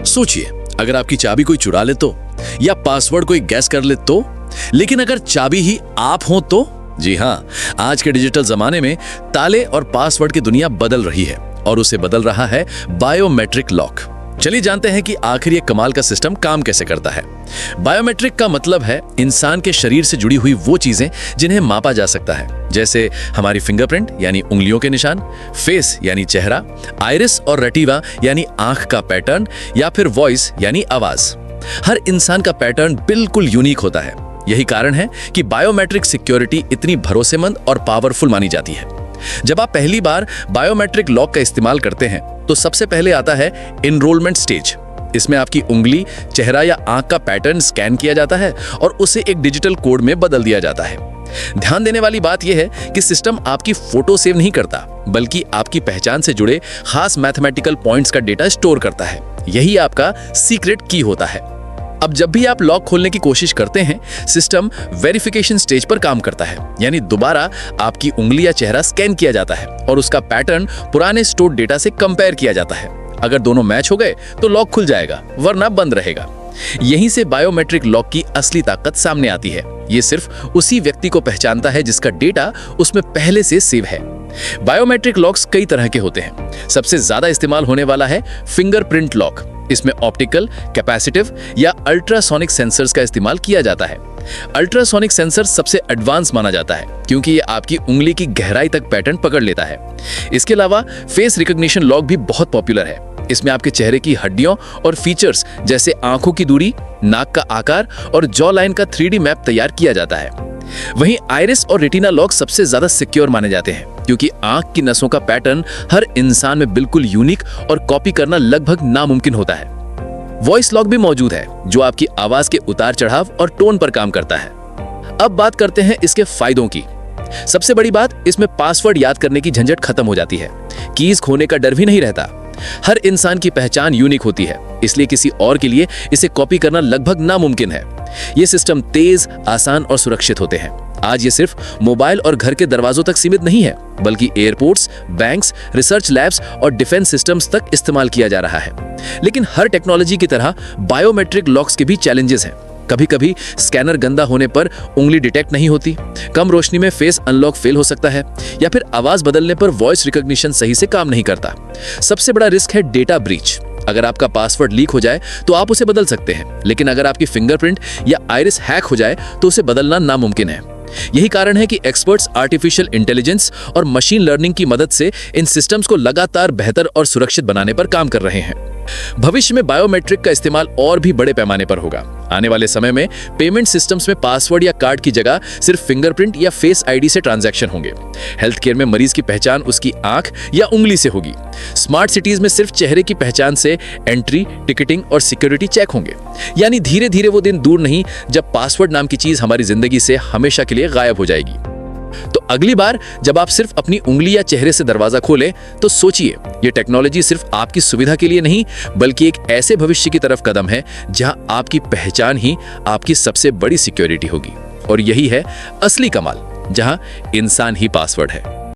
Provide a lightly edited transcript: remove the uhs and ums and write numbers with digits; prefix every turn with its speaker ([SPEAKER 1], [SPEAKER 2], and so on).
[SPEAKER 1] सोचिए, अगर आपकी चाबी कोई चुरा ले तो, या पासवर्ड कोई गैस कर ले तो, लेकिन अगर चाबी ही आप हो तो? जी हाँ, आज के डिजिटल जमाने में ताले और पासवर्ड की दुनिया बदल रही है और उसे बदल रहा है बायोमेट्रिक लॉक। चलिए जानते हैं कि आखिर ये कमाल का सिस्टम काम कैसे करता है। बायोमेट्रिक का मतलब है इंसान के शरीर से जुड़ी हुई वो चीजें जिन्हें मापा जा सकता है, जैसे हमारी फिंगरप्रिंट यानी उंगलियों के निशान, फेस यानी चेहरा, आइरिस और रेटिना यानी आंख का पैटर्न, या फिर वॉइस यानी आवाज। हर इंसान का पैटर्न बिल्कुल यूनिक होता है। यही कारण है कि बायोमेट्रिक सिक्योरिटी इतनी भरोसेमंद और पावरफुल मानी जाती है। जब आप पहली बार बायोमेट्रिक लॉक का इस्तेमाल करते हैं तो सबसे पहले आता है एनरोलमेंट स्टेज। इसमें आपकी उंगली, चेहरा या आंख का पैटर्न स्कैन किया जाता है और उसे एक डिजिटल कोड में बदल दिया जाता है। ध्यान देने वाली बात यह है कि सिस्टम आपकी फोटो सेव नहीं करता, बल्कि आपकी पहचान से जुड़े खास मैथमेटिकल पॉइंट्स का डेटा स्टोर करता है। यही आपका सीक्रेट की होता है। अब जब भी आप लॉक खोलने की कोशिश करते हैं, सिस्टम वेरिफिकेशन स्टेज पर काम करता है, यानी दोबारा आपकी उंगली या चेहरा स्कैन किया जाता है और उसका पैटर्न पुराने स्टोर्ड डेटा से कंपेयर किया जाता है। अगर दोनों मैच हो गए तो लॉक खुल जाएगा, वरना बंद रहेगा। यहीं से बायोमेट्रिक लॉक की असली ताकत सामने आती है। ये सिर्फ उसी व्यक्ति को पहचानता है जिसका डेटा उसमें पहले से सेव है। बायोमेट्रिक लॉक्स कई तरह के होते हैं। सबसे ज्यादा इस्तेमाल होने वाला है फिंगरप्रिंट लॉक। इसमें ऑप्टिकल, कैपेसिटिव या अल्ट्रासोनिक सेंसर्स का इस्तेमाल किया जाता है। अल्ट्रासोनिक सेंसर सबसे एडवांस माना जाता है क्योंकि ये आपकी उंगली की गहराई तक पैटर्न पकड़ लेता है। इसके अलावा फेस रिकॉग्निशन लॉक भी बहुत पॉपुलर है। इसमें आपके चेहरे की हड्डियों और फीचर्स जैसे आंखों की दूरी, नाक का आकार और जॉ लाइन का 3D मैप तैयार किया जाता है। वहीं आइरिस और रेटिना लॉक सबसे ज्यादा सिक्योर माने जाते हैं क्योंकि आंख की नसों का पैटर्न हर इंसान में बिल्कुल यूनिक और कॉपी करना लगभग नामुमकिन होता है। वॉइस लॉक भी मौजूद है जो आपकी आवाज के उतार चढ़ाव और टोन पर काम करता है। अब बात करते हैं इसके फायदों की। सबसे बड़ी बात, इसमें पासवर्ड याद करने की झंझट खत्म हो जाती है। कीज खोने का डर भी नहीं रहता। हर इंसान की पहचान यूनिक होती है, इसलिए किसी और के लिए इसे कॉपी करना लगभग नामुमकिन है। ये सिस्टम तेज, आसान और सुरक्षित होते हैं। आज ये सिर्फ मोबाइल और घर के दरवाजों तक सीमित नहीं है, बल्कि एयरपोर्ट्स, बैंक्स, रिसर्च लैब्स और डिफेंस सिस्टम्स तक इस्तेमाल किया जा रहा है। लेकिन हर टेक्नोलॉजी की तरह बायोमेट्रिक लॉक्स के भी चैलेंजेस हैं। कभी-कभी स्कैनर गंदा होने पर उंगली डिटेक्ट नहीं होती, कम रोशनी में फेस अनलॉक फेल हो सकता है, या फिर आवाज बदलने पर वॉइस रिकॉग्निशन सही से काम नहीं करता। सबसे बड़ा रिस्क है डेटा ब्रीच। अगर आपका पासवर्ड लीक हो जाए तो आप उसे बदल सकते हैं, लेकिन अगर आपकी फिंगरप्रिंट या आइरिस हैक हो जाए तो उसे बदलना नामुमकिन है। यही कारण है कि एक्सपर्ट्स आर्टिफिशियल इंटेलिजेंस और मशीन लर्निंग की मदद से इन सिस्टम्स को लगातार बेहतर और सुरक्षित बनाने पर काम कर रहे हैं। भविष्य में बायोमेट्रिक का इस्तेमाल और भी बड़े पैमाने पर होगा। आने वाले समय में पेमेंट सिस्टम्स में पासवर्ड या कार्ड की जगह सिर्फ फिंगरप्रिंट या फेस आईडी से ट्रांजैक्शन होंगे। हेल्थ केयर में मरीज की पहचान उसकी आंख या उंगली से होगी। स्मार्ट सिटीज में सिर्फ चेहरे की पहचान से एंट्री, टिकटिंग और सिक्योरिटी चेक होंगे। यानी धीरे धीरे वो दिन दूर नहीं जब पासवर्ड नाम की चीज हमारी जिंदगी से हमेशा के लिए गायब हो जाएगी। तो अगली बार जब आप सिर्फ अपनी उंगली या चेहरे से दरवाजा खोलें तो सोचिए, ये टेक्नोलॉजी सिर्फ आपकी सुविधा के लिए नहीं, बल्कि एक ऐसे भविष्य की तरफ कदम है जहां आपकी पहचान ही आपकी सबसे बड़ी सिक्योरिटी होगी। और यही है असली कमाल, जहां इंसान ही पासवर्ड है।